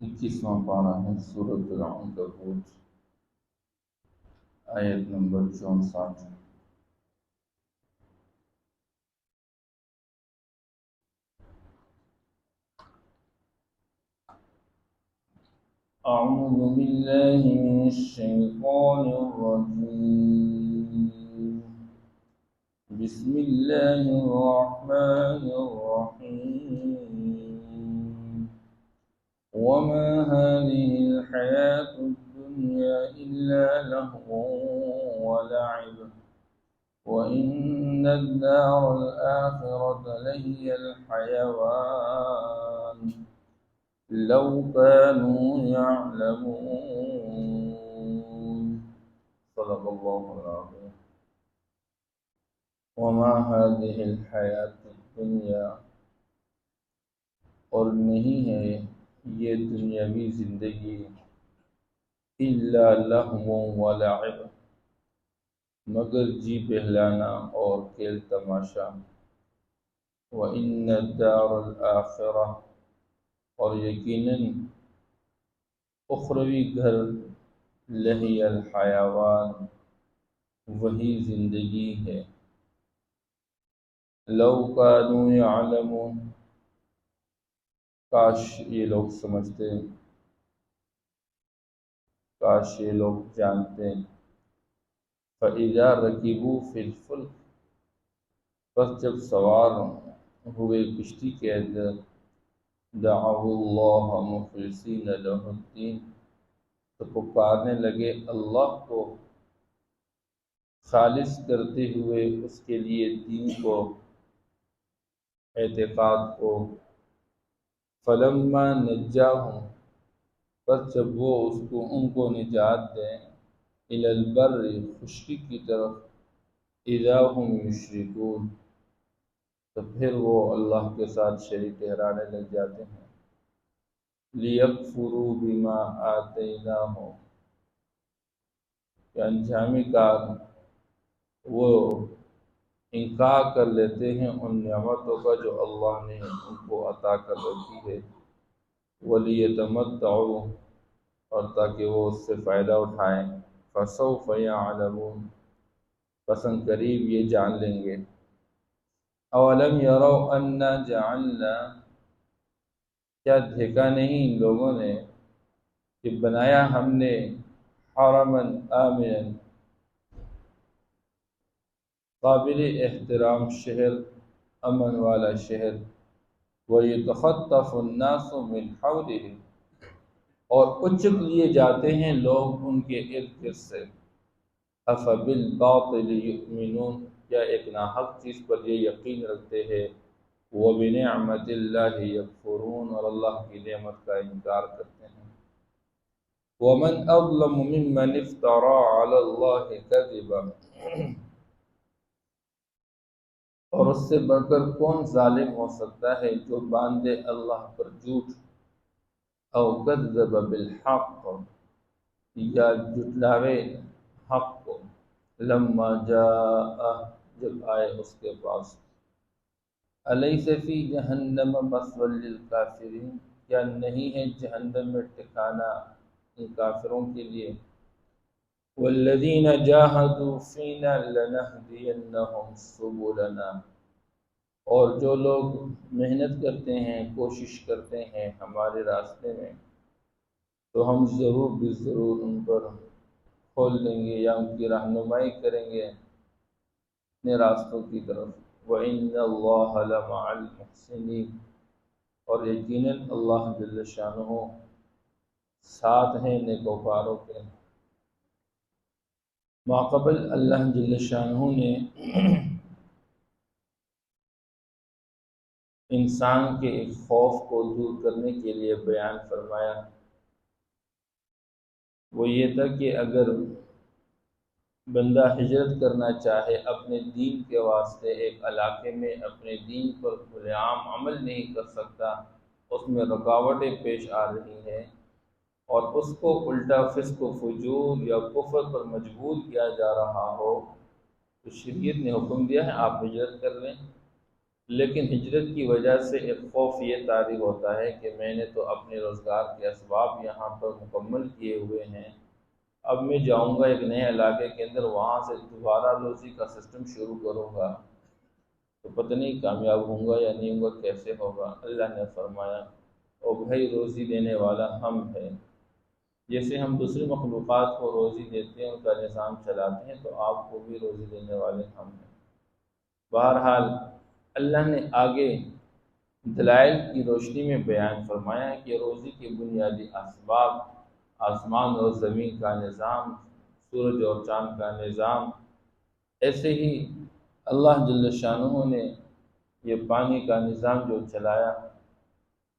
21واں پارہ ہے سورۃ العنکبوت، آیت نمبر 64۔ اعوذ باللہ من الشیطان الرجیم، بسم اللہ الرحمن الرحیم۔ وما هذه الحياة الدنيا إلا لهو ولعب وإن الدار الآخرة لهي الحيوان لو كانوا يعلمون۔ صدق الله العظيم۔ وما هذه الحياة الدنيا، اور نہیں ہے یہ دنیاوی زندگی، الا لہو و لعب، مگر جی بہلانا اور کھیل تماشا، وَإِنَّ الدَّارَ الْآخِرَةَ، اور یقیناً اخروی گھر، لہی الحیوان، وہی زندگی ہے، لو کانوا یعلمون، کاش یہ لوگ سمجھتے، کاش یہ لوگ جانتے۔ فَإِذَا رَكِبُوا فِي الْفُلْكِ، پس جب سوار ہوئے کشتی کے اندر، دعوا اللہ مخلصین لہ الدین، تو پکارنے لگے اللہ کو خالص کرتے ہوئے اس کے لیے دین کو، اعتقاد کو۔ فلما نجاہم، پس جب وہ ان کو نجات دیں، الی البر، خشکی کی طرف، اذا هم یشرکون، تو پھر وہ اللہ کے ساتھ شریک ٹھہرانے لگ جاتے ہیں۔ لیکفروا بما آتیناہم، کہ انجامی کار وہ انکار کر لیتے ہیں ان نعمتوں کا جو اللہ نے ان کو عطا کر رکھی ہے۔ وَلِيَتَمَتَّعُوا، اور تاکہ وہ اس سے فائدہ اٹھائیں۔ فَسَوْفَ يَعْلَمُونَ، پس ان قریب یہ جان لیں گے۔ اولم یروا انا جعلنا، کیا دیکھا نہیں ان لوگوں نے کہ بنایا ہم نے حرما آمنا، قابل احترام شہر، امن والا شہر، وَيُتَخَطَّفُ النَّاسُ مِنْ حَوْلِهِ، اور اچک لیے جاتے ہیں لوگ ان کے ارد گرد سے۔ أَفَبِالْبَاطِلِ يُؤْمِنُونَ، کیا ایک ناحق چیز پر یہ یقین رکھتے ہیں۔ وَبِنِعْمَةِ اللَّهِ يَكْفُرُونَ، اور اللہ کی نعمت کا انکار کرتے ہیں۔ وَمَنْ أَظْلَمُ مِمَّنِ افْتَرَىٰ عَلَى اللَّهِ كَذِبًا، اور اس سے بڑھ کر کون ظالم ہو سکتا ہے جو باندھے اللہ پر جھوٹ، او کذب بالحق، یا جھٹلاوے حق کو، لما جاء، جب آئے اس کے پاس۔ الیس فی جہنم مثوی للکافرین، کیا نہیں ہے جہنم میں ٹھکانہ ان کافروں کے لیے۔ والذین جاہدوا فینا لنہدینہم سبلنا، اور جو لوگ محنت کرتے ہیں، کوشش کرتے ہیں ہمارے راستے میں، تو ہم ضرور بالضرور ان پر کھول دیں گے یا ان کی رہنمائی کریں گے اپنے راستوں کی طرف۔ وَإِنَّ اللَّهَ لَمَعَ الْمُحْسِنِينَ، اور یقیناً اللہ جل شانہ ساتھ ہیں نیکوکاروں کے۔ ماقبل اللہ جل شانہ نے انسان کے ایک خوف کو دور کرنے کے لیے بیان فرمایا، وہ یہ تھا کہ اگر بندہ ہجرت کرنا چاہے اپنے دین کے واسطے ایک علاقے میں، اپنے دین پر کھلے عام عمل نہیں کر سکتا، اس میں رکاوٹیں پیش آ رہی ہیں، اور اس کو الٹا فسق و فجور یا کفر پر مجبور کیا جا رہا ہو، تو شریعت نے حکم دیا ہے آپ ہجرت کر لیں۔ لیکن ہجرت کی وجہ سے ایک خوف یہ طاری ہوتا ہے کہ میں نے تو اپنے روزگار کے اسباب یہاں پر مکمل کیے ہوئے ہیں، اب میں جاؤں گا ایک نئے علاقے کے اندر، وہاں سے دوبارہ روزی کا سسٹم شروع کروں گا تو پتہ نہیں کامیاب ہوں گا یا نہیں ہوں گا، کیسے ہوگا۔ اللہ نے فرمایا او بھائی، روزی دینے والا ہم ہیں، جیسے ہم دوسری مخلوقات کو روزی دیتے ہیں، ان کا نظام چلاتے ہیں، تو آپ کو بھی روزی دینے والے ہم ہیں۔ بہرحال اللہ نے آگے دلائل کی روشنی میں بیان فرمایا کہ روزی کے بنیادی اسباب آسمان اور زمین کا نظام، سورج اور چاند کا نظام، ایسے ہی اللہ جل شانہ نے یہ پانی کا نظام جو چلایا،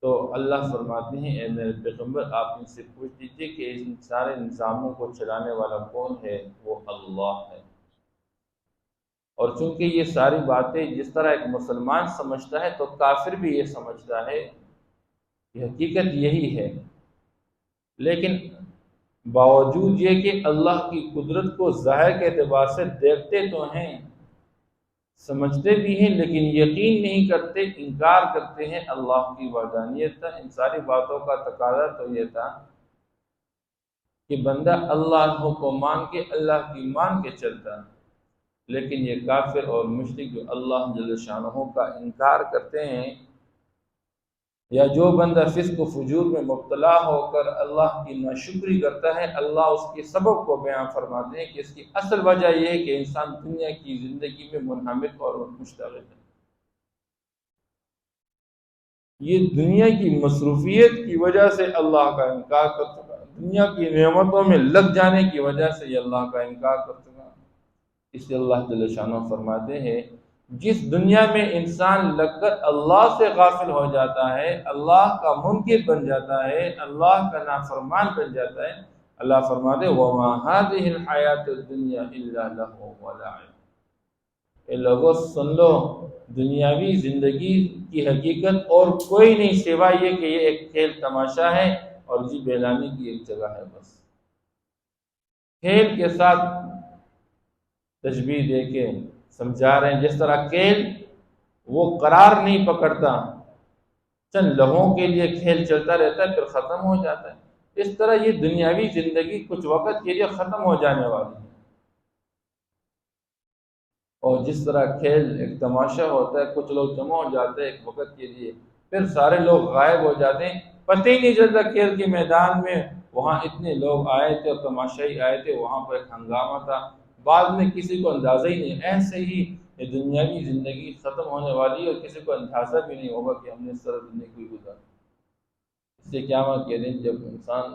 تو اللہ فرماتے ہیں اے میرے پیغمبر آپ ان سے پوچھ لیجیے کہ ان سارے نظاموں کو چلانے والا کون ہے؟ وہ اللہ ہے۔ اور چونکہ یہ ساری باتیں جس طرح ایک مسلمان سمجھتا ہے تو کافر بھی یہ سمجھتا ہے کہ حقیقت یہی ہے، لیکن باوجود یہ کہ اللہ کی قدرت کو ظاہر کے اعتبار سے دیکھتے تو ہیں، سمجھتے بھی ہیں، لیکن یقین نہیں کرتے، انکار کرتے ہیں اللہ کی وحدانیت کا۔ ان ساری باتوں کا تقاضا تو یہ تھا کہ بندہ اللہ کو مان کے، اللہ کی مان کے چلتا، لیکن یہ کافر اور مشرک جو اللہ جل شانہ کا انکار کرتے ہیں، یا جو بندہ فسق و فجور میں مبتلا ہو کر اللہ کی ناشکری کرتا ہے، اللہ اس کے سبب کو بیان فرماتے ہیں کہ اس کی اصل وجہ یہ ہے کہ انسان دنیا کی زندگی میں منہمک اور مشتغل ہے۔ یہ دنیا کی مصروفیت کی وجہ سے اللہ کا انکار کر چکا، دنیا کی نعمتوں میں لگ جانے کی وجہ سے یہ اللہ کا انکار کر چکا۔ اس لیے اللہ جل شانہ فرماتے ہیں جس دنیا میں انسان لگ کر اللہ سے غافل ہو جاتا ہے، اللہ کا منکر بن جاتا ہے، اللہ کا نافرمان بن جاتا ہے، اللہ فرماتے ہیں وَمَا هَذِهِ الْحَيَاةُ الدُّنْيَا إِلَّا لَهْوٌ وَلَعِبٌ۔ اے لوگو سن لو، دنیاوی زندگی کی حقیقت اور کوئی نہیں سوائے یہ کہ یہ ایک کھیل تماشا ہے اور جی بہلانے کی ایک جگہ ہے۔ بس کھیل کے ساتھ تشبیہ دے کے سمجھا رہے ہیں، جس طرح کھیل وہ قرار نہیں پکڑتا، چند لمحوں کے لیے کھیل چلتا رہتا ہے پھر ختم ہو جاتا ہے، اس طرح یہ دنیاوی زندگی کچھ وقت کے لیے ختم ہو جانے والی ہے۔ اور جس طرح کھیل ایک تماشا ہوتا ہے، کچھ لوگ جمع ہو جاتے ہیں ایک وقت کے لیے، پھر سارے لوگ غائب ہو جاتے ہیں، پتہ ہی نہیں چلتا کھیل کے میدان میں وہاں اتنے لوگ آئے تھے اور تماشائی آئے تھے، وہاں پر ایک ہنگامہ تھا، بعد میں کسی کو اندازہ ہی نہیں۔ ایسے ہی یہ دنیاوی زندگی ختم ہونے والی ہے اور کسی کو اندازہ بھی نہیں ہوگا کہ ہم نے اس طرح زندگی گزاری۔ اس سے قیامت کے دن جب انسان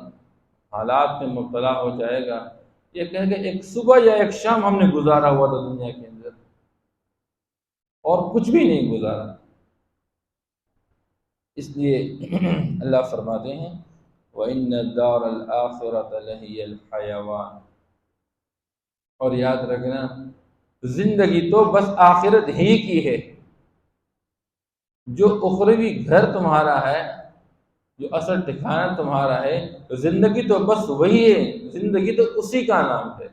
حالات میں مبتلا ہو جائے گا، یہ کہے گا ایک صبح یا ایک شام ہم نے گزارا ہوا تھا دنیا کے اندر اور کچھ بھی نہیں گزارا۔ اس لیے اللہ فرماتے ہیں وَإِنَّ الدَّارَ الْآخِرَةَ لَهِيَ الْحَيَوَانُ۔ اور یاد رکھنا زندگی تو بس آخرت ہی کی ہے، جو اخروی گھر تمہارا ہے، جو اصل ٹھکانہ تمہارا ہے، زندگی تو بس وہی ہے، زندگی تو اسی کا نام ہے،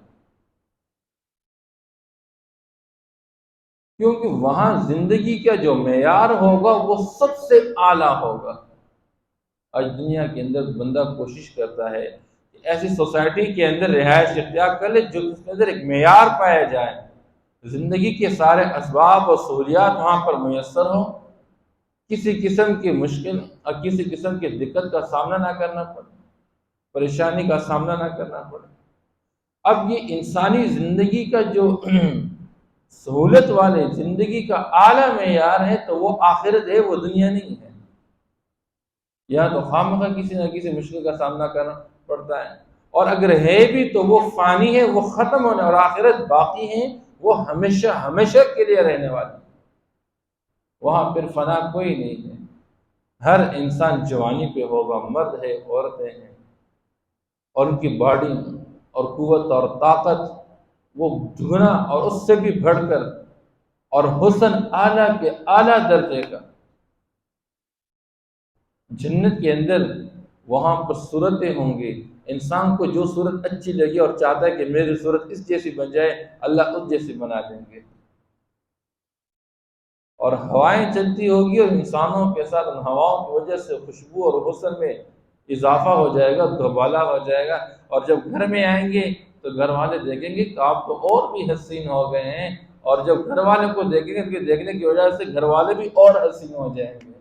کیونکہ وہاں زندگی کا جو معیار ہوگا وہ سب سے اعلیٰ ہوگا۔ آج دنیا کے اندر بندہ کوشش کرتا ہے کہ ایسی سوسائٹی کے اندر رہائش اختیار کر لے جو اس کے اندر ایک معیار پایا جائے، زندگی کے سارے اسباب اور سہولیات وہاں پر میسر ہوں، کسی قسم کی مشکل اور کسی قسم کی دقت کا سامنا نہ کرنا پڑے، پریشانی کا سامنا نہ کرنا پڑے۔ اب یہ انسانی زندگی کا جو سہولت والے زندگی کا اعلیٰ معیار ہے تو وہ آخرت ہے، وہ دنیا نہیں ہے۔ یا تو خواہ کسی نہ کسی مشکل کا سامنا کرنا پڑتا ہے، اور اگر ہے بھی تو وہ فانی ہے، وہ ختم ہونے، اور آخرت باقی ہے، وہ ہمیشہ ہمیشہ کے لیے رہنے والی، وہاں پھر فنا کوئی نہیں ہے۔ ہر انسان جوانی پہ ہوگا، مرد ہے، عورتیں ہیں، اور ان کی باڈی اور قوت اور طاقت وہ دگنا اور اس سے بھی بڑھ کر، اور حسن اعلیٰ کے اعلیٰ درجے کا۔ جنت کے اندر وہاں پر صورتیں ہوں گی، انسان کو جو صورت اچھی لگی اور چاہتا ہے کہ میری صورت اس جیسی بن جائے، اللہ اس جیسی بنا دیں گے۔ اور ہوائیں چلتی ہوگی اور انسانوں کے ساتھ ان ہواؤں کی وجہ سے خوشبو اور حسن میں اضافہ ہو جائے گا، دوبالا ہو جائے گا، اور جب گھر میں آئیں گے تو گھر والے دیکھیں گے کہ آپ تو اور بھی حسین ہو گئے ہیں، اور جب گھر والے کو دیکھیں گے تو دیکھنے کی وجہ سے گھر والے بھی اور حسین ہو جائیں گے۔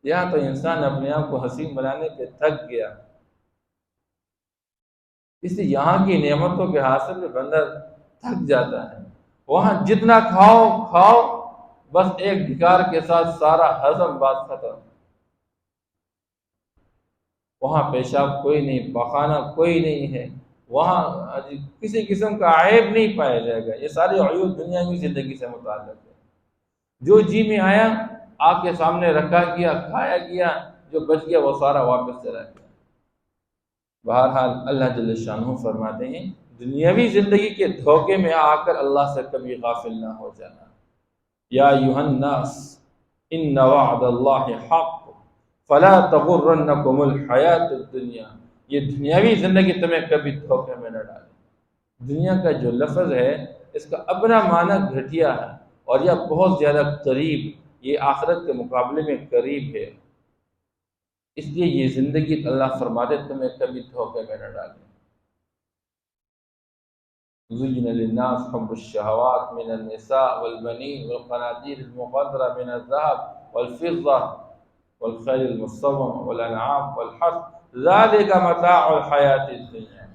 یہاں تو انسان اپنے آپ کو حسین بنانے پہ تھک گیا، اس لیے یہاں کی نعمتوں کے حاصل میں بندہ تھک جاتا ہے۔ وہاں جتنا کھاؤ کھاؤ، بس ایک ڈھکار کے ساتھ سارا ہضم بات ختم۔ وہاں پیشاب کوئی نہیں، پخانہ کوئی نہیں ہے، وہاں کسی قسم کا عیب نہیں پایا جائے گا۔ یہ ساری عیوب دنیاوی زندگی سے متعلق ہے۔ جو جی میں آیا آگ کے سامنے رکھا گیا، کھایا گیا، جو بچ گیا وہ سارا واپس چلا گیا۔ بہرحال اللہ جل شانہ فرماتے ہیں دنیاوی زندگی کے دھوکے میں آ کر اللہ سے کبھی غافل نہ ہو جانا۔ یا ایھا الناس ان وعد اللہ حق فلا تغرنکم الحیات الدنیا۔ یہ دنیاوی زندگی تمہیں کبھی دھوکے میں نہ ڈالے۔ دنیا کا جو لفظ ہے اس کا اپنا معنی گھٹیا ہے، اور یہ بہت زیادہ قریب، یہ آخرت کے مقابلے میں قریب ہے، اس لیے یہ زندگی اللہ فرماتے تمہیں کبھی دھوکے میں نہ ڈالے۔ زين للناس حب الشهوات من النساء والبنين والقناطير المقنطرة من الذهب والفضة والخيل المصومة والأنعام والحرث ذلك متاع الحياة الدنيا۔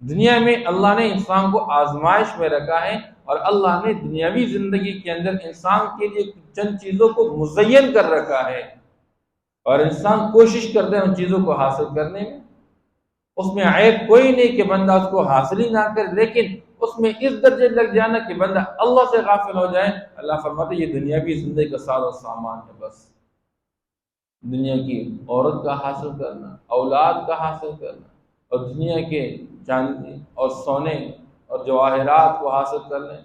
دنیا میں اللہ نے انسان کو آزمائش میں رکھا ہے، اور اللہ نے دنیاوی زندگی کے اندر انسان کے لیے چند چیزوں کو مزین کر رکھا ہے، اور انسان کوشش کرتا ہے ان چیزوں کو حاصل کرنے میں۔ اس میں عیب کوئی نہیں کہ بندہ اس کو حاصل ہی نہ کرے، لیکن اس میں اس درجے لگ جانا کہ بندہ اللہ سے غافل ہو جائے۔ اللہ فرماتے یہ دنیاوی زندگی کا ساز و سامان ہے، بس دنیا کی عورت کا حاصل کرنا، اولاد کا حاصل کرنا، اور دنیا کے چاندی اور سونے اور جواہرات کو حاصل کر لیں،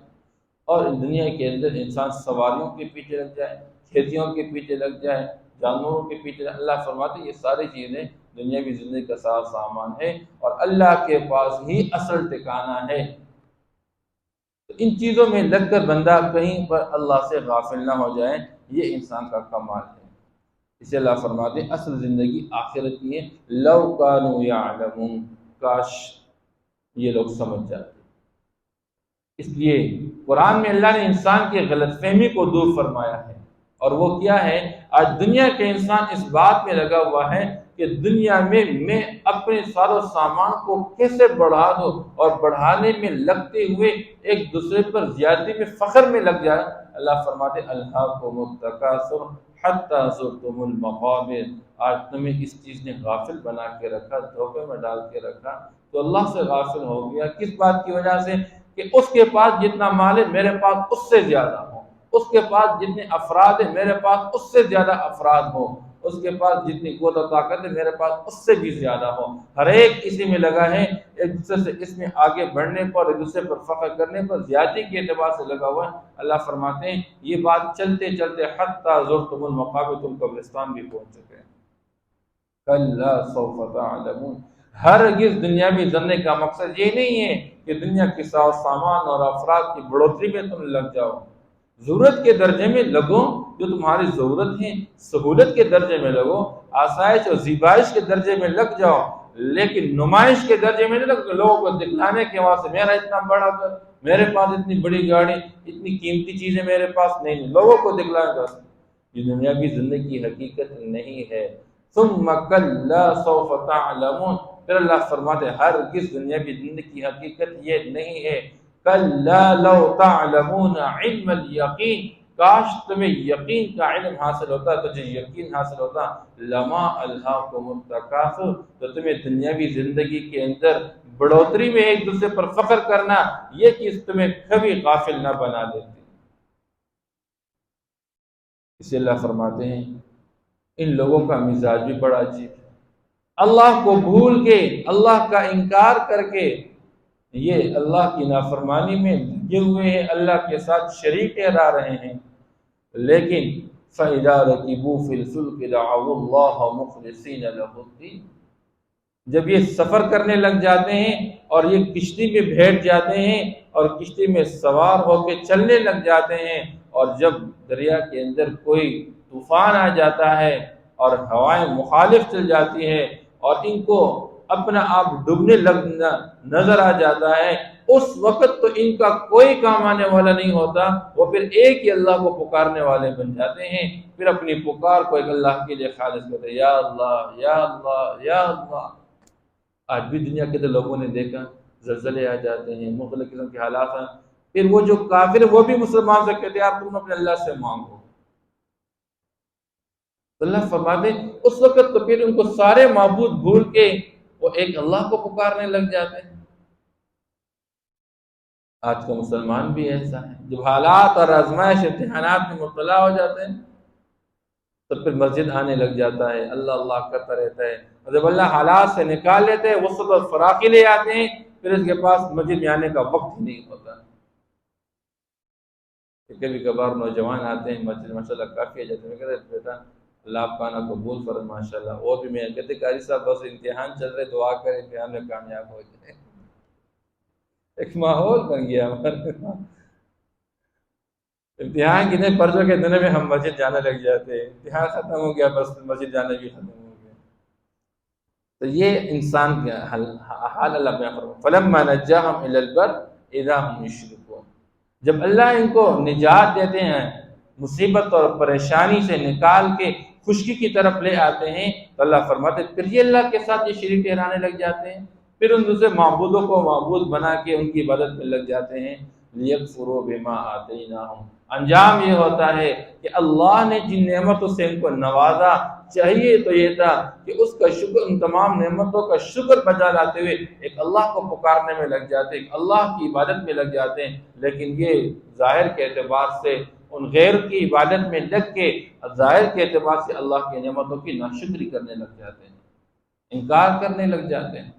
اور دنیا کے اندر انسان سواریوں کے پیچھے لگ جائے، کھیتیوں کے پیچھے لگ جائے، جانوروں کے پیچھے۔ اللہ فرماتے یہ ساری چیزیں دنیاوی زندگی کا ساز سامان ہے، اور اللہ کے پاس ہی اصل ٹھکانہ ہے۔ تو ان چیزوں میں لگ کر بندہ کہیں پر اللہ سے غافل نہ ہو جائے، یہ انسان کا کمال ہے۔ اسے اللہ فرماتے ہیں اصل زندگی آخرت کی ہے۔ لو کانوا یعلمون، کاش یہ لوگ سمجھ جاتے۔ اس لیے قرآن میں اللہ نے انسان کی غلط فہمی کو دور فرمایا ہے، اور وہ کیا ہے؟ آج دنیا کے انسان اس بات میں لگا ہوا ہے کہ دنیا میں اپنے سارے سامان کو کیسے بڑھا دو، اور بڑھانے میں لگتے ہوئے ایک دوسرے پر زیادتی میں فخر میں لگ جائے۔ اللہ فرماتے الہاکم التکاثر حتی زرتم المقابر۔ آج تمہیں اس چیز نے غافل بنا کے رکھا، دھوکے میں ڈال کے رکھا، تو اللہ سے غافل ہو گیا۔ کس بات کی وجہ سے؟ کہ اس کے پاس جتنا مال ہے میرے پاس اس سے زیادہ ہو، اس کے پاس جتنے افراد ہیں میرے پاس اس سے زیادہ افراد ہو، اس کے پاس جتنی قوت و طاقت ہے میرے پاس اس سے بھی زیادہ ہو۔ ہر ایک اسی میں لگا ہے، ایک دوسرے سے اس میں آگے بڑھنے پر، ایک دوسرے پر فخر کرنے پر، زیادتی کے اعتبار سے لگا ہوا ہے۔ اللہ فرماتے ہیں یہ بات چلتے چلتے حتی زرتم المقابر، تم قبرستان بھی پہنچ چکے ہیں۔ کلا سوف تعلمون۔ ہرگز دنیاوی زندگی کا مقصد یہ نہیں ہے کہ دنیا کے ساز سامان اور افراد کی بڑھوتری میں تم لگ جاؤ۔ ضرورت کے درجے میں لگو، جو تمہاری ضرورت ہے، سہولت کے درجے میں لگو، آسائش اور زیبائش کے درجے میں لگ جاؤ، لیکن نمائش کے درجے میں نہیں لگو، لوگوں کو دکھلانے کے واسطے میرا اتنا بڑا گھر، میرے پاس اتنی بڑی گاڑی، اتنی قیمتی چیزیں میرے پاس نہیں، لوگوں کو دکھلانے کا۔ یہ دنیاوی زندگی کی حقیقت نہیں ہے۔ ثم کلا سوف تعلمون، پھر اللہ فرماتے ہرگز دنیاوی زندگی کی حقیقت یہ نہیں ہے۔ کلا لو تعلمون علم الیقین، کاش تمہیں یقین کا علم حاصل ہوتا، تجھے یقین حاصل ہوتا، لما الہاکم التکاثر، تو تمہیں دنیاوی زندگی کے اندر بڑھوتری میں ایک دوسرے پر فخر کرنا، یہ چیز تمہیں کبھی غافل نہ بنا دیتی۔ اسے اللہ فرماتے ہیں ان لوگوں کا مزاج بھی بڑا عجیب ہے، اللہ کو بھول کے، اللہ کا انکار کر کے یہ اللہ کی نافرمانی میں لگے ہوئے ہیں، اللہ کے ساتھ شریک ٹھہرا رہے ہیں، لیکن فَإِذَا رَكِبُوا فِي الْفُلْكِ دَعَوُا اللَّهَ مُخْلِصِينَ لَهُ الدِّينَ، جب یہ سفر کرنے لگ جاتے ہیں اور یہ کشتی میں بیٹھ جاتے ہیں اور کشتی میں سوار ہو کے چلنے لگ جاتے ہیں، اور جب دریا کے اندر کوئی طوفان آ جاتا ہے اور ہوائیں مخالف چل جاتی ہیں اور ان کو اپنا آپ ڈوبنے لگنا نظر آ جاتا ہے، اس وقت تو ان کا کوئی کام آنے والا نہیں ہوتا، وہ پھر ایک ہی اللہ کو پکارنے والے بن جاتے ہیں، پھر اپنی پکار کو ایک اللہ کے لیے خالص کرتے ہیں، یا اللہ یا اللہ یا اللہ۔ آج بھی دنیا کے لوگوں نے دیکھا زلزلے آ جاتے ہیں، مختلف قسم کے حالات ہیں، پھر وہ جو کافر وہ بھی مسلمان سے کہتے ہیں یار تم اپنے اللہ سے مانگو، تو اللہ فرماتے ہیں اس وقت تو پھر ان کو سارے معبود بھول کے وہ ایک اللہ کو پکارنے لگ جاتے ہیں۔ آج کا مسلمان بھی ایسا ہے، جب حالات اور آزمائش امتحانات میں مبتلا ہو جاتے ہیں تو پھر مسجد آنے لگ جاتا ہے، اللہ اللہ کرتا رہتا ہے، اور جب اللہ حالات سے نکال لیتے ہیں وسط فراقی لے آتے ہیں، پھر اس کے پاس مسجد میں آنے کا وقت ہی نہیں ہوتا۔ کبھی کبھار نوجوان آتے ہیں مسجد، ماشاء اللہ کافی جاتے ہیں، کہتے ہیں بیٹا اللہ آپ کا نا قبول فرمائے ماشاء اللہ، وہ بھی میں کہتے قاری صاحب بس امتحان چل رہے دعا کریں امتحان میں کامیاب ہو جائے۔ ایک ماحول بن گیا ہمارے، امتحان کتنے پرچوں کے دنوں میں ہم مسجد جانے لگ جاتے ہیں، امتحان ختم ہو گیا بس مسجد جانا بھی ختم ہو گیا۔ تو یہ انسان کا حال اللہ بیان فرماتا ہے، فَلَمَّا نَجَّاهُمْ إِلَى الْبَرِّ إِذَا هُمْ يُشْرِكُونَ، جب اللہ ان کو نجات دیتے ہیں، مصیبت اور پریشانی سے نکال کے خشکی کی طرف لے آتے ہیں، تو اللہ فرماتے ہیں پھر یہ اللہ کے ساتھ یہ شریک ٹھہرانے لگ جاتے ہیں، پھر ان دوسرے معبودوں کو معبود بنا کے ان کی عبادت میں لگ جاتے ہیں۔ لِيَكْفُرُوا بِمَا آتَيْنَاهُمْ، انجام یہ ہوتا ہے کہ اللہ نے جن نعمتوں سے ان کو نوازا، چاہیے تو یہ تھا کہ اس کا شکر، ان تمام نعمتوں کا شکر بجا لاتے ہوئے ایک اللہ کو پکارنے میں لگ جاتے ہیں، ایک اللہ کی عبادت میں لگ جاتے ہیں، لیکن یہ ظاہر کے اعتبار سے ان غیر کی عبادت میں لگ کے ظاہر کے اعتبار سے اللہ کی نعمتوں کی ناشکری کرنے لگ جاتے ہیں، انکار کرنے لگ جاتے ہیں۔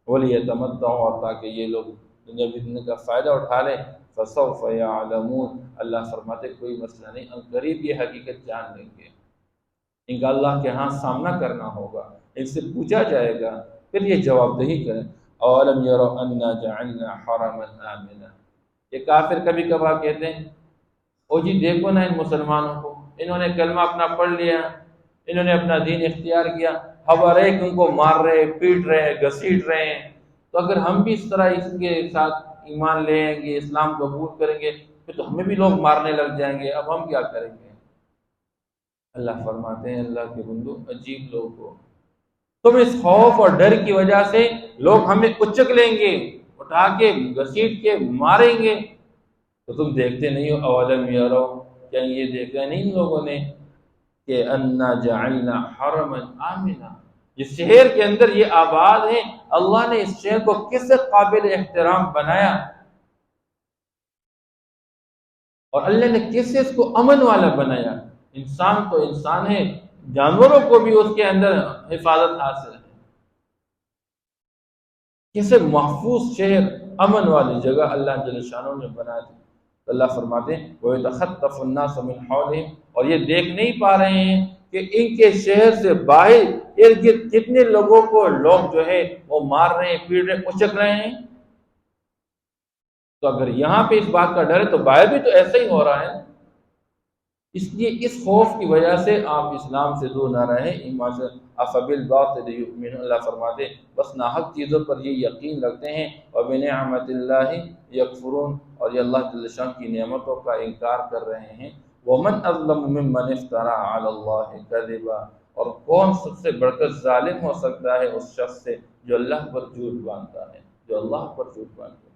وَلِيَتَمَتَّعُوا، اور تاکہ یہ لوگ دنیاوی زندگی کا فائدہ اٹھا لیں، فَسَوْفَ يَعْلَمُونَ، اللہ فرماتے کوئی مسئلہ نہیں، ان قریب یہ حقیقت جان لیں گے، ان کا اللہ کے ہاں سامنا کرنا ہوگا، ان سے پوچھا جائے گا، پھر یہ جواب دہی کریں۔ اولم یروا انا جعلنا حرما آمنا، یہ کافر کبھی کبھار کہتے ہیں او جی دیکھو نا ان مسلمانوں کو، انہوں نے کلمہ اپنا پڑھ لیا، انہوں نے اپنا دین اختیار کیا، ہر ایک ان کو مار رہے، پیٹ رہے، گھسیٹ رہے ہیں، تو اگر ہم بھی اس طرح اس کے ساتھ ایمان لیں گے، اسلام قبول کریں گے، پھر تو ہمیں بھی لوگ مارنے لگ جائیں گے، اب ہم کیا کریں گے؟ اللہ فرماتے ہیں اللہ کے بندو عجیب لوگ ہو، تم اس خوف اور ڈر کی وجہ سے لوگ ہمیں اچک لیں گے، اٹھا کے گھسیٹ کے ماریں گے، تو تم دیکھتے نہیں ہو؟ اولم یرو، کیا یہ دیکھا نہیں ان لوگوں نے کہ انا جعلنا حرما آمنا، جس شہر کے اندر یہ آباد ہے اللہ نے اس شہر کو کس قابل احترام بنایا، اور اللہ نے کیسے اس کو امن والا بنایا۔ انسان تو انسان ہے، جانوروں کو بھی اس کے اندر حفاظت حاصل ہے، کیسے محفوظ شہر، امن والی جگہ اللہ جل شانہ نے بنا دی۔ تو اللہ فرماتے ہیں وَيَتَخَطَّفُ النَّاسُ مِنْ حَوْلِهِمْ، اور یہ دیکھ نہیں پا رہے ہیں کہ ان کے شہر سے باہر ارد گرد کتنے لوگوں کو لوگ جو ہے وہ مار رہے ہیں، پیٹ رہے ہیں، اچک رہے ہیں۔ تو اگر یہاں پہ اس بات کا ڈر ہے تو باہر بھی تو ایسا ہی ہو رہا ہے، اس لیے اس خوف کی وجہ سے آپ اسلام سے دور نہ رہیں، ایمان سے افبالباطل یؤمنون، اللہ فرماتے ہیں بس ناحق چیزوں پر یہ یقین رکھتے ہیں، وبنعمت اللہ یکفرون، اور یہ اللہ جل شان کی نعمتوں کا انکار کر رہے ہیں۔ ومن اظلم ممن افترى علی اللہ کذبا، اور کون سب سے بڑھ کر ظالم ہو سکتا ہے اس شخص سے جو اللہ پر جھوٹ باندھتا ہے، جو اللہ پر جھوٹ باندھتا ہے۔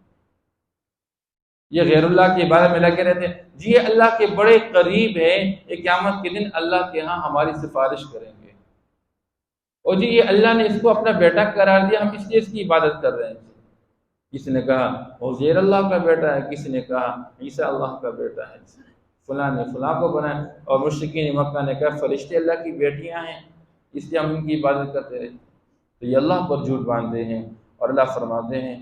یہ غیر اللہ کی عبادت میں لگے رہتے ہیں، جی یہ اللہ کے بڑے قریب ہے، یہ قیامت کے دن اللہ کے ہاں ہماری سفارش کریں گے، اور جی یہ اللہ نے اس کو اپنا بیٹا قرار دیا، ہم اس لیے اس کی عبادت کر رہے ہیں۔ کسی نے کہا عزیر اللہ کا بیٹا ہے، کسی نے کہا عیسیٰ اللہ کا بیٹا ہے، فلاں نے فلاں کو بنایا، اور مشرکین مکہ نے کہا فرشتے اللہ کی بیٹیاں ہیں، اس لیے ہم ان کی عبادت کرتے رہے، تو یہ اللہ پر جھوٹ باندھتے ہیں۔ اور اللہ فرماتے ہیں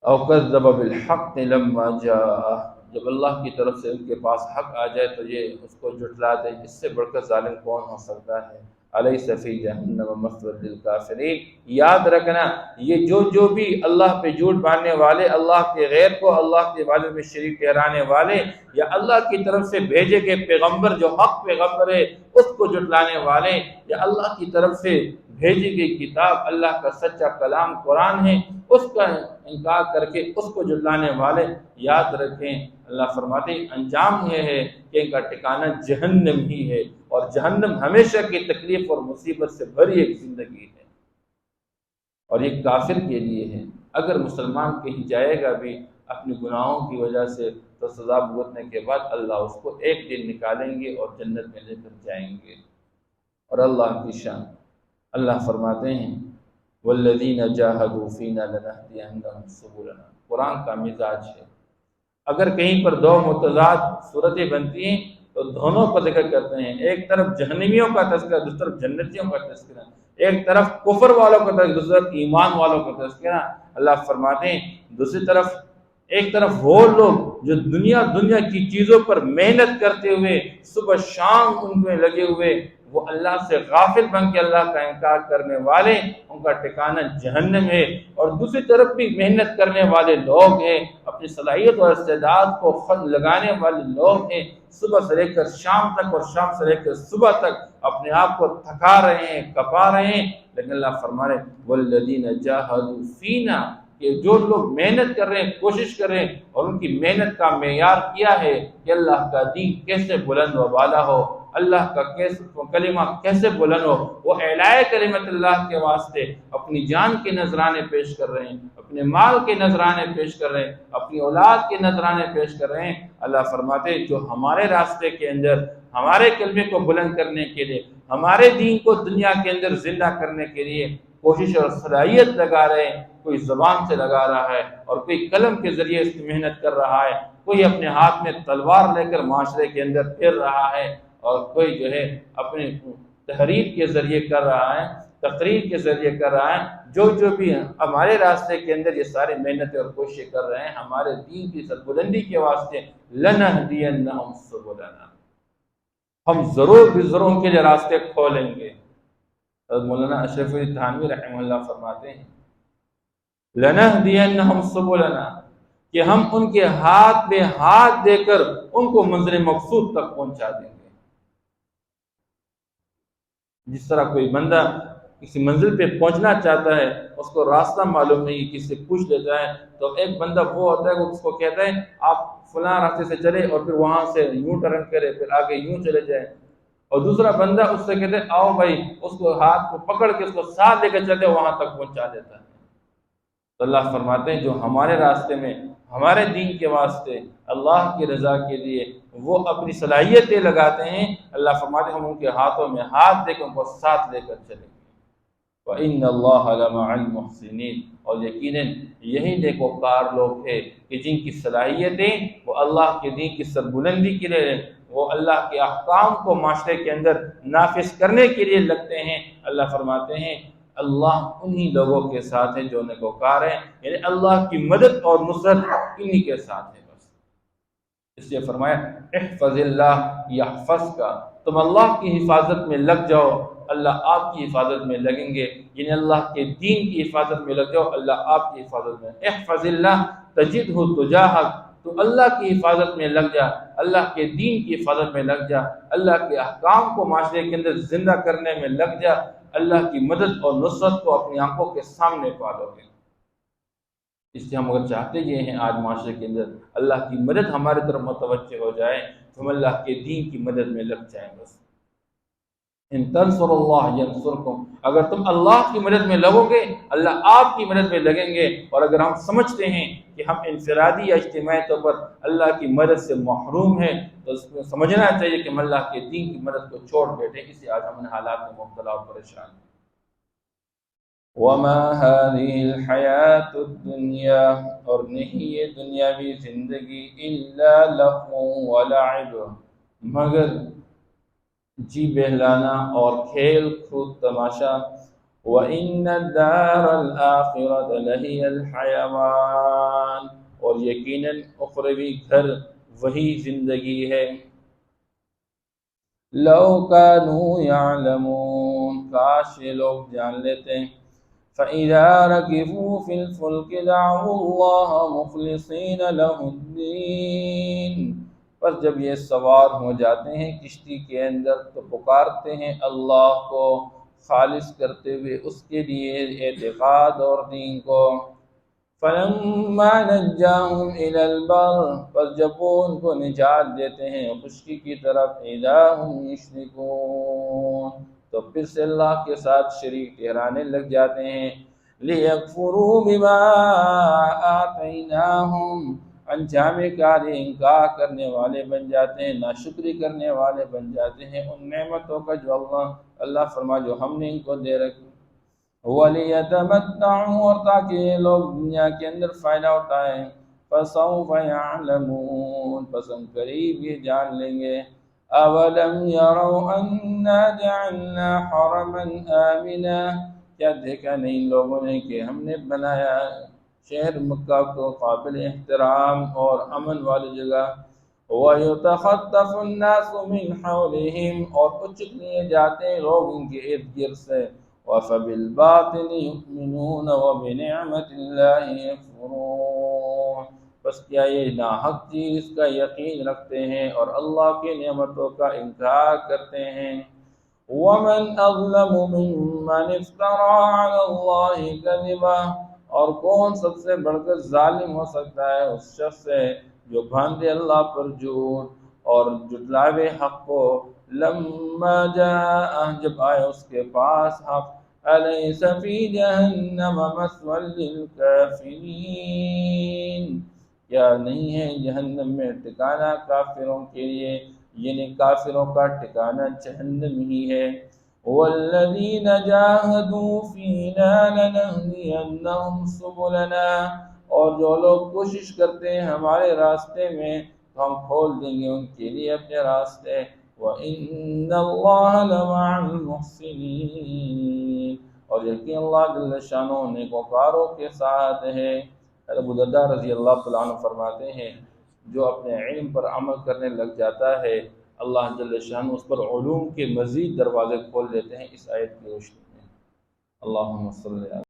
او کذب بالحق لما جاء، جب اللہ کی طرف سے ان کے پاس حق آ جائے تو یہ اس کو جھٹلا دیں، اس سے بڑھ کر ظالم کون ہو سکتا ہے۔ الیس فی جہنم مثوی للکافرین۔ یاد رکھنا یہ جو بھی اللہ پہ جھوٹ باندھنے والے، اللہ کے غیر کو اللہ کی عبادت میں شریک ٹھہرانے والے، یا اللہ کی طرف سے بھیجے گئے پیغمبر جو حق پیغمبر ہے اس کو جھٹلانے والے، یا اللہ کی طرف سے بھیجی گئی کتاب اللہ کا سچا کلام قرآن ہے اس کا انکار کر کے اس کو جھٹلانے والے، یاد رکھیں اللہ فرماتے ہیں انجام یہ ہے کہ ان کا ٹھکانہ جہنم ہی ہے، اور جہنم ہمیشہ کی تکلیف اور مصیبت سے بھری ایک زندگی ہے، اور یہ کافر کے لیے ہے۔ اگر مسلمان کہیں جائے گا بھی اپنے گناہوں کی وجہ سے تو سزا بھگتنے کے بعد اللہ اس کو ایک دن نکالیں گے اور جنت میں لے کر جائیں گے۔ اور اللہ کی شان، اللہ فرماتے ہیں والذین جاہدوا فینا لنہدینہم سبلنا، قرآن کا مزاج ہے۔ اگر کہیں پر دو متضاد صورتیں بنتی ہیں تو دونوں کا ذکر کرتے ہیں، ایک طرف جہنمیوں کا تذکرہ، دوسری طرف جنتیوں کا تذکرہ، ایک طرف کفر والوں کا تذکرہ، دوسری طرف ایمان والوں کا تذکرہ۔ اللہ فرماتے ہیں دوسری طرف ایک طرف وہ لوگ جو دنیا کی چیزوں پر محنت کرتے ہوئے صبح شام ان میں لگے ہوئے، وہ اللہ سے غافل بن کے اللہ کا انکار کرنے والے، ان کا ٹھکانہ جہنم ہے۔ اور دوسری طرف بھی محنت کرنے والے لوگ ہیں، اپنی صلاحیت اور استعداد کو خود لگانے والے لوگ ہیں، صبح سے لے کر شام تک اور شام سے لے کر صبح تک اپنے آپ کو تھکا رہے ہیں، کپا رہے ہیں، لیکن اللہ فرما رہے والذین جاہدوا فینا، کہ جو لوگ محنت کر رہے ہیں، کوشش کر رہے ہیں، اور ان کی محنت کا معیار کیا ہے کہ اللہ کا دین کیسے بلند و بالا ہو، اللہ کا کلمہ کیسے بلند ہو، وہ اعلاء کلمت اللہ کے واسطے اپنی جان کے نذرانے پیش کر رہے ہیں، اپنے مال کے نذرانے پیش کر رہے ہیں، اپنی اولاد کے نذرانے پیش کر رہے ہیں۔ اللہ فرماتے ہیں جو ہمارے راستے کے اندر ہمارے کلمے کو بلند کرنے کے لیے، ہمارے دین کو دنیا کے اندر زندہ کرنے کے لیے کوشش اور صلاحیت لگا رہے ہیں، کوئی زبان سے لگا رہا ہے اور کوئی قلم کے ذریعے اس کی محنت کر رہا ہے، کوئی اپنے ہاتھ میں تلوار لے کر معاشرے کے اندر پھر رہا ہے، اور کوئی جو ہے اپنے تحریر کے ذریعے کر رہا ہے، تقریر کے ذریعے کر رہا ہے، جو بھی ہمارے راستے کے اندر یہ سارے محنتیں اور کوششیں کر رہے ہیں ہمارے دین کی سربلندی کے واسطے، لنہدینہم سبلنا، ہم ضرور بھی ضرور ان کے لیے راستے کھولیں گے۔ حضرت مولانا اشرف علی تھانوی رحمہ اللہ فرماتے ہیں لنہدینہم سبلنا، کہ ہم ان کے ہاتھ میں ہاتھ دے کر ان کو منزل مقصود تک پہنچا دیں گے۔ جس طرح کوئی بندہ کسی منزل پہ پہنچنا چاہتا ہے، اس کو راستہ معلوم نہیں، کسی سے پوچھ لیتا ہے، تو ایک بندہ وہ ہوتا ہے وہ اس کو کہتا ہے آپ فلاں راستے سے چلے اور پھر وہاں سے یوں ٹرن کرے، پھر آگے یوں چلے جائیں، اور دوسرا بندہ اس سے کہتے ہیں آؤ بھائی، اس کو ہاتھ کو پکڑ کے اس کو ساتھ لے کے چلتے وہاں تک پہنچا دیتا ہے۔ تو اللہ فرماتے ہیں جو ہمارے راستے میں ہمارے دین کے واسطے اللہ کی رضا کے لیے وہ اپنی صلاحیتیں لگاتے ہیں، اللہ فرماتے ہیں ہم ان کے ہاتھوں میں ہاتھ دے کر ان کو ساتھ لے کر چلیں گے۔ وَإِنَّ اللَّهَ لَمَعَ الْمُحْسِنِينَ، اور یقیناً یہی نیکوکار لوگ ہیں کہ جن کی صلاحیتیں وہ اللہ کے دین کی سربلندی کے لیے، وہ اللہ کے احکام کو معاشرے کے اندر نافذ کرنے کے لیے لگتے ہیں۔ اللہ فرماتے ہیں اللہ انہی لوگوں کے ساتھ ہیں جو نیکوکار ہیں، یعنی اللہ کی مدد اور نصرت انہی کے ساتھ ہے۔ بس اس لیے فرمایا احفظ اللہ یحفظ کا، تم اللہ کی حفاظت میں لگ جاؤ، اللہ آپ کی حفاظت میں لگیں گے، یعنی اللہ کے دین کی حفاظت میں لگ جاؤ، اللہ آپ کی حفاظت میں۔ احفظ اللہ تجدہ تجاہک، تو اللہ کی حفاظت میں لگ جا، اللہ کے دین کی حفاظت میں لگ جا، اللہ کے احکام کو معاشرے کے اندر زندہ کرنے میں لگ جا، اللہ کی مدد اور نصرت کو اپنی آنکھوں کے سامنے پالو گے۔ اس لیے ہم اگر چاہتے یہ ہیں آج معاشرے کے اندر اللہ کی مدد ہمارے طرف متوجہ ہو جائے تو ہم اللہ کے دین کی مدد میں لگ جائیں۔ بس ان تنصر اللہ ینصرکم، اگر تم اللہ کی مدد میں لگو گے اللہ آپ کی مدد میں لگیں گے، اور اگر ہم سمجھتے ہیں کہ ہم انفرادی یا اجتماعی طور پر اللہ کی مدد سے محروم ہیں تو اس کو سمجھنا چاہیے کہ ہم اللہ کے دین کی مدد کو چھوڑ بیٹھے، اس لیے آج ہم ان حالات میں مبتلا اور پریشان ہیں۔ وَمَا هَذِهِ الْحَيَاةُ الدُّنْيَا، اور نہیں یہ دنیاوی زندگی إِلَّا لَهْوٌ وَلَعِبٌ، مگر جی بہلانا اور کھیل کود تماشا، وَإِنَّ الدَّارَ الْآخِرَةَ لَهِيَ الْحَيَوَانُ، اور یقیناً اخروی گھر وہی زندگی ہے۔ لو كانوا يعلمون، کاش یہ لوگ جان لیتے ہیں۔ فَإِذَا رَكِبُوا فِي الْفُلْكِ دَعَوُا اللَّهَ مُخْلِصِينَ لَهُ الدِّينَ، پس جب یہ سوار ہو جاتے ہیں کشتی کے اندر تو پکارتے ہیں اللہ کو خالص کرتے ہوئے اس کے لیے اعتقاد اور دین کو۔ فَلَمَّا نَجَّاهُمْ إِلَى الْبَرِّ، پس جب وہ ان کو نجات دیتے ہیں خشکی کی طرف، إِذَا هُمْ يُشْرِكُونَ، تو پھر سے اللہ کے ساتھ شریک ٹھہرانے لگ جاتے ہیں۔ لِيَكْفُرُوا بِمَا آتَيْنَاهُمْ، انجام کار انکار کرنے والے بن جاتے ہیں، ناشکری کرنے والے بن جاتے ہیں ان نعمتوں کا جو اللہ فرما جو ہم نے ان کو دے رکھی۔ وَلِيَتَمَتَّعُوا، اور تاکہ یہ لوگ دنیا کے اندر فائدہ اٹھائیں۔ فَسَوْفَ يَعْلَمُونَ، پس ہم قریب یہ جان لیں گے۔ أَوَلَمْ يَرَوْا أَنَّا جَعَلْنَا حَرَمًا آمِنًا، کیا دیکھا نہیں لوگوں نے کہ ہم نے بنایا شہر مکہ کو قابل احترام اور امن والی جگہ۔ وَيُتَخَطَّفُ النَّاسُ مِنْ حَوْلِهِمْ، اور اچک لیے جاتے ہیں لوگ ان کے ارد گرد سے۔ وَفَبِالْبَاطِلِ يُؤْمِنُونَ وَبِنِعْمَةِ اللَّهِ يَكْفُرُونَ، بس کیا یہ ناحق چیز کا یقین رکھتے ہیں اور اللہ کی نعمتوں کا انکار کرتے ہیں۔ وَمَنْ أَظْلَمُ مِمَّنِ افْتَرَىٰ عَلَى اللَّهِ كَذِبًا، اور کون سب سے بڑھ کر ظالم ہو سکتا ہے اس شخص سے جو باندھے اللہ پر جھوٹ اور جھٹلاوے حق کو۔ لما جاء، جب آئے اس کے پاس حق، أَلَيْسَ فِي جَهَنَّمَ مَثْوًى لِّلْكَافِرِينَ، کیا نہیں ہے جہنم میں ٹھکانہ کافروں کے لیے، یعنی کافروں کا ٹھکانہ جہنم ہی ہے۔ وَالَّذِينَ جَاهَدُوا فِينَا لَنَهْدِيَنَّهُمْ سُبُلَنَا، اور جو لوگ کوشش کرتے ہیں ہمارے راستے میں تو ہم کھول دیں گے ان کے لیے اپنے راستے۔ وَإِنَّ اللَّهَ لَمَعَ الْمُحْسِنِينَ، اور یقین اللہ جل شانہ نیکوکاروں کے ساتھ ہے۔ ابو درداء رضی اللہ تعالیٰ عنہ فرماتے ہیں جو اپنے علم پر عمل کرنے لگ جاتا ہے اللہ جل شانہ اس پر علوم کے مزید دروازے کھول دیتے ہیں اس آیت کی روشنی میں۔ اللہم صلی اللہ